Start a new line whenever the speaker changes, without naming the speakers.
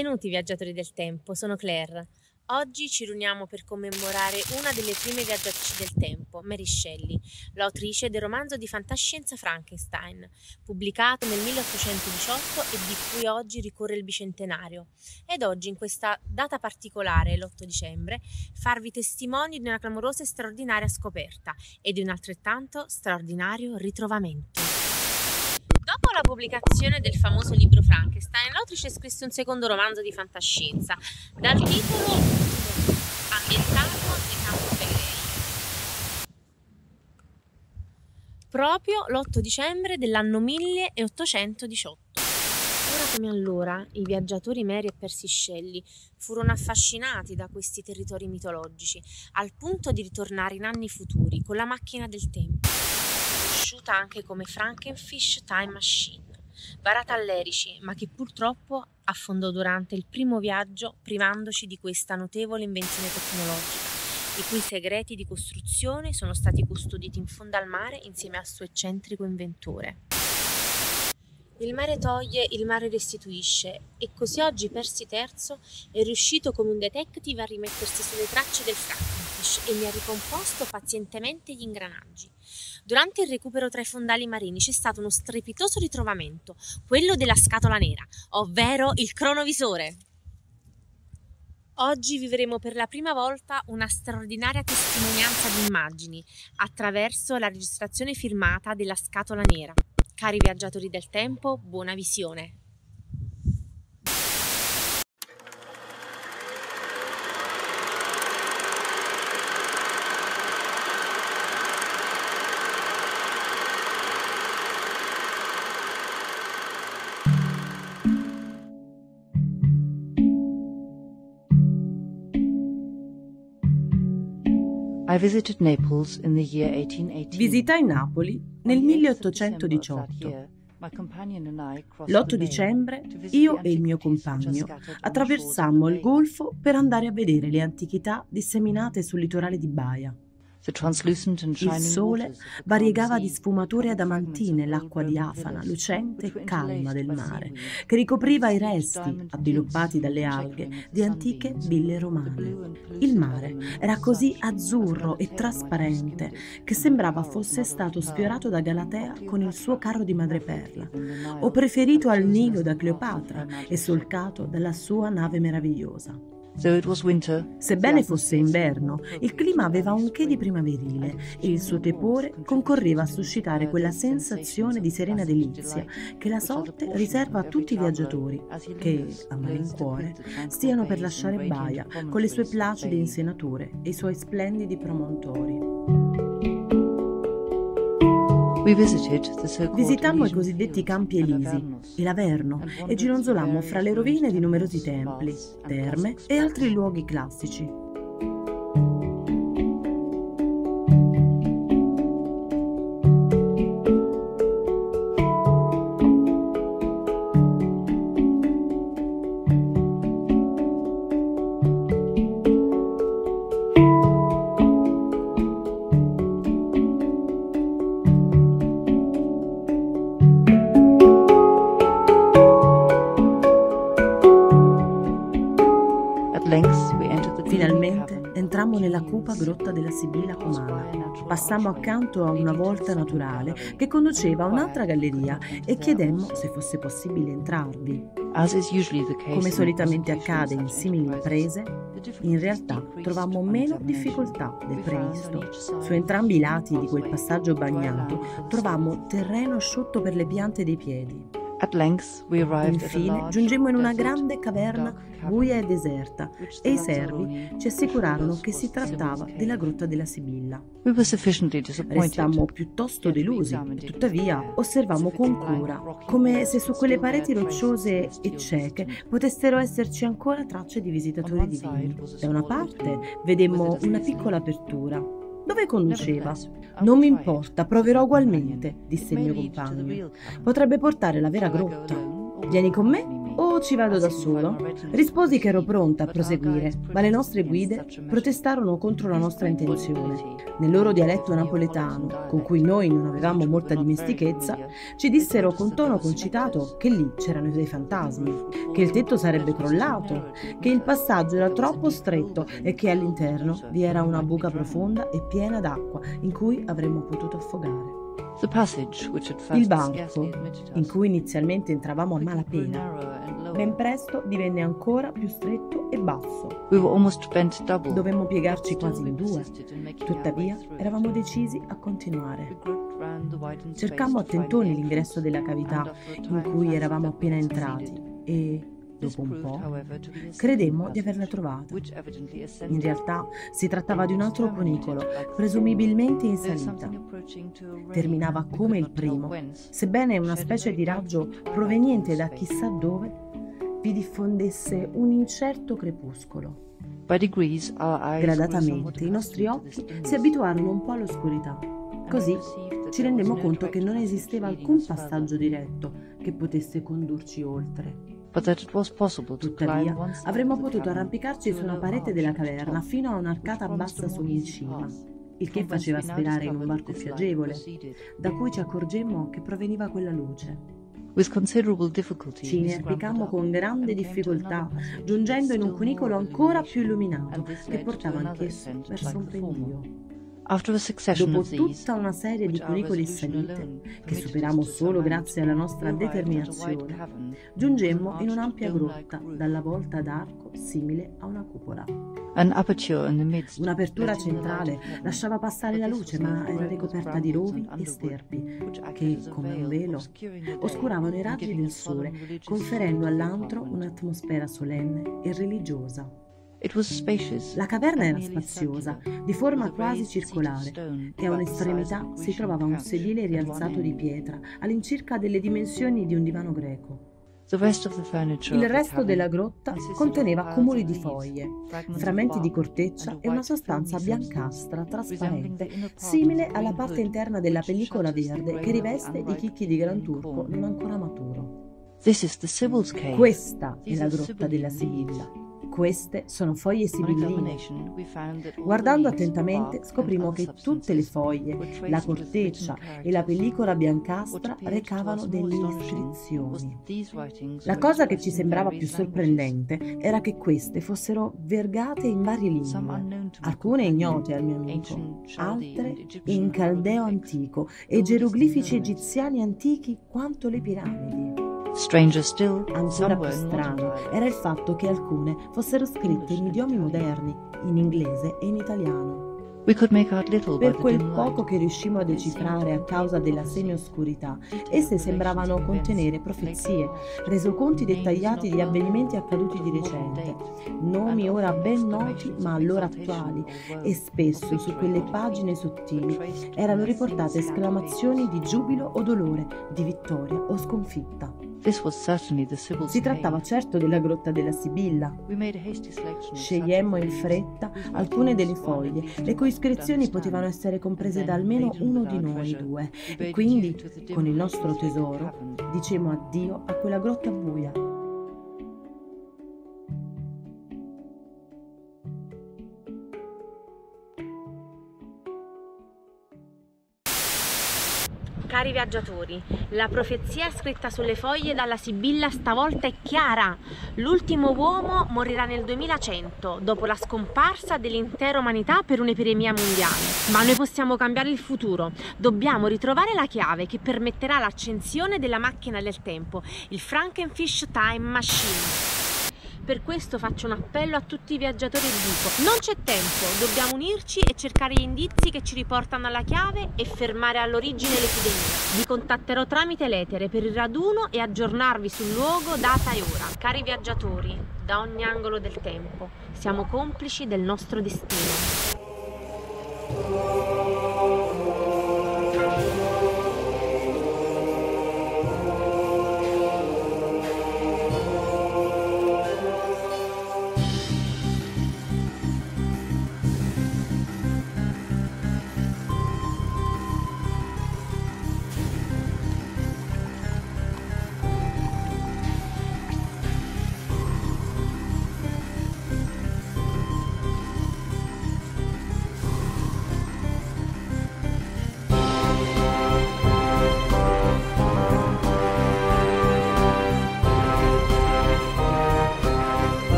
Benvenuti viaggiatori del tempo, sono Claire. Oggi ci riuniamo per commemorare una delle prime viaggiatrici del tempo, Mary Shelley, l'autrice del romanzo di fantascienza Frankenstein, pubblicato nel 1818 e di cui oggi ricorre il bicentenario. Ed oggi, in questa data particolare, l'8 dicembre, farvi testimoni di una clamorosa e straordinaria scoperta e di un altrettanto straordinario ritrovamento. Dopo la pubblicazione del famoso libro Frankenstein, l'autrice scrisse un secondo romanzo di fantascienza dal titolo ambientato nei Campi Flegrei, proprio l'8 dicembre dell'anno 1818. Ora come allora, i viaggiatori Mary e Percy Shelley furono affascinati da questi territori mitologici, al punto di ritornare in anni futuri con la macchina del tempo, conosciuta anche come Frankenfish Time Machine, varata all'Erici, ma che purtroppo affondò durante il primo viaggio, privandoci di questa notevole invenzione tecnologica, i cui segreti di costruzione sono stati custoditi in fondo al mare insieme al suo eccentrico inventore. Il mare toglie, il mare restituisce, e così oggi Percy III è riuscito come un detective a rimettersi sulle tracce del Frankenfish e ne ha ricomposto pazientemente gli ingranaggi. Durante il recupero tra i fondali marini c'è stato uno strepitoso ritrovamento, quello della scatola nera, ovvero il cronovisore. Oggi vivremo per la prima volta una straordinaria testimonianza di immagini attraverso la registrazione firmata della scatola nera. Cari viaggiatori del tempo, buona visione!
Visitai Napoli nel 1818. L'8 dicembre io e il mio compagno attraversammo il golfo per andare a vedere le antichità disseminate sul litorale di Baia. Il sole variegava di sfumature adamantine l'acqua diafana, lucente e calma del mare, che ricopriva i resti, avviluppati dalle alghe, di antiche ville romane. Il mare era così azzurro e trasparente che sembrava fosse stato sfiorato da Galatea con il suo carro di madreperla, o preferito al Nilo da Cleopatra e solcato dalla sua nave meravigliosa. Sebbene fosse inverno, il clima aveva un che di primaverile e il suo tepore concorreva a suscitare quella sensazione di serena delizia che la sorte riserva a tutti i viaggiatori che, a malincuore, stiano per lasciare Baia con le sue placide insenature e i suoi splendidi promontori. Visitammo i cosiddetti Campi Elisi e l'Averno e gironzolammo fra le rovine di numerosi templi, terme e altri luoghi classici. Finalmente entrammo nella cupa grotta della Sibilla Comana. Passammo accanto a una volta naturale che conduceva a un'altra galleria e chiedemmo se fosse possibile entrarvi. Come solitamente accade in simili imprese, in realtà trovammo meno difficoltà del previsto. Su entrambi i lati di quel passaggio bagnato trovammo terreno asciutto per le piante dei piedi. Infine giungemmo in una grande caverna buia e deserta e i servi ci assicurarono che si trattava della grotta della Sibilla. Restammo piuttosto delusi e tuttavia osservammo con cura, come se su quelle pareti rocciose e cieche potessero esserci ancora tracce di visitatori divini. Da una parte vedemmo una piccola apertura. Dove conduceva? Non mi importa, proverò ugualmente, disse il mio compagno. Potrebbe portare alla vera grotta. Vieni con me o ci vado da solo? Risposi che ero pronta a proseguire, ma le nostre guide protestarono contro la nostra intenzione. Nel loro dialetto napoletano, con cui noi non avevamo molta dimestichezza, ci dissero con tono concitato che lì c'erano dei fantasmi, che il tetto sarebbe crollato, che il passaggio era troppo stretto e che all'interno vi era una buca profonda e piena d'acqua in cui avremmo potuto affogare. Il banco, in cui inizialmente entravamo a malapena, ben presto divenne ancora più stretto e basso. Dovemmo piegarci quasi in due, tuttavia eravamo decisi a continuare. Cercammo a tentoni l'ingresso della cavità in cui eravamo appena entrati e, dopo un po', credemmo di averla trovata. In realtà si trattava di un altro cunicolo, presumibilmente in salita. Terminava come il primo, sebbene una specie di raggio proveniente da chissà dove vi diffondesse un incerto crepuscolo. Gradatamente i nostri occhi si abituarono un po' all'oscurità. Così ci rendemmo conto che non esisteva alcun passaggio diretto che potesse condurci oltre. Tuttavia, avremmo potuto arrampicarci su una parete della caverna fino a un'arcata bassa su in cima, il che faceva sperare in un varco fiagevole, da cui ci accorgemmo che proveniva quella luce. Ci inerpicammo con grande difficoltà, giungendo in un cunicolo ancora più illuminato, che portava anch'esso verso un pendio. Dopo tutta una serie di cunicoli salite, che superammo solo grazie alla nostra determinazione, giungemmo in un'ampia grotta dalla volta d'arco simile a una cupola. Un'apertura centrale lasciava passare la luce, ma era ricoperta di rovi e sterpi che, come un velo, oscuravano i raggi del sole, conferendo all'antro un'atmosfera solenne e religiosa. La caverna era spaziosa, di forma quasi circolare, e a un'estremità si trovava un sedile rialzato di pietra, all'incirca delle dimensioni di un divano greco. Il resto della grotta conteneva cumuli di foglie, frammenti di corteccia e una sostanza biancastra trasparente, simile alla parte interna della pellicola verde che riveste i chicchi di granturco non ancora maturo. Questa è la grotta della Sibilla. Queste sono foglie sibilline. Guardando attentamente scoprimmo che tutte le foglie, la corteccia e la pellicola biancastra recavano delle iscrizioni. La cosa che ci sembrava più sorprendente era che queste fossero vergate in varie lingue, alcune ignote al mio amico, altre in caldeo antico e geroglifici egiziani antichi quanto le piramidi. Ancora più strano era il fatto che alcune fossero scritte in idiomi moderni, in inglese e in italiano. Per quel poco che riuscimmo a decifrare a causa della semioscurità, esse sembravano contenere profezie, resoconti dettagliati di avvenimenti accaduti di recente, nomi ora ben noti ma allora attuali, e spesso su quelle pagine sottili erano riportate esclamazioni di giubilo o dolore, di vittoria o sconfitta. Si trattava certo della grotta della Sibilla. Scegliemmo in fretta alcune delle foglie, le cui iscrizioni potevano essere comprese da almeno uno di noi due, e quindi, con il nostro tesoro, dicemmo addio a quella grotta buia.
Cari viaggiatori, la profezia scritta sulle foglie dalla Sibilla stavolta è chiara. L'ultimo uomo morirà nel 2100, dopo la scomparsa dell'intera umanità per un'epidemia mondiale. Ma noi possiamo cambiare il futuro. Dobbiamo ritrovare la chiave che permetterà l'accensione della macchina del tempo, il Frankenfish Time Machine. Per questo faccio un appello a tutti i viaggiatori e dico: non c'è tempo, dobbiamo unirci e cercare gli indizi che ci riportano alla chiave e fermare all'origine l'epidemia. Vi contatterò tramite l'etere per il raduno e aggiornarvi sul luogo, data e ora. Cari viaggiatori, da ogni angolo del tempo, siamo complici del nostro destino.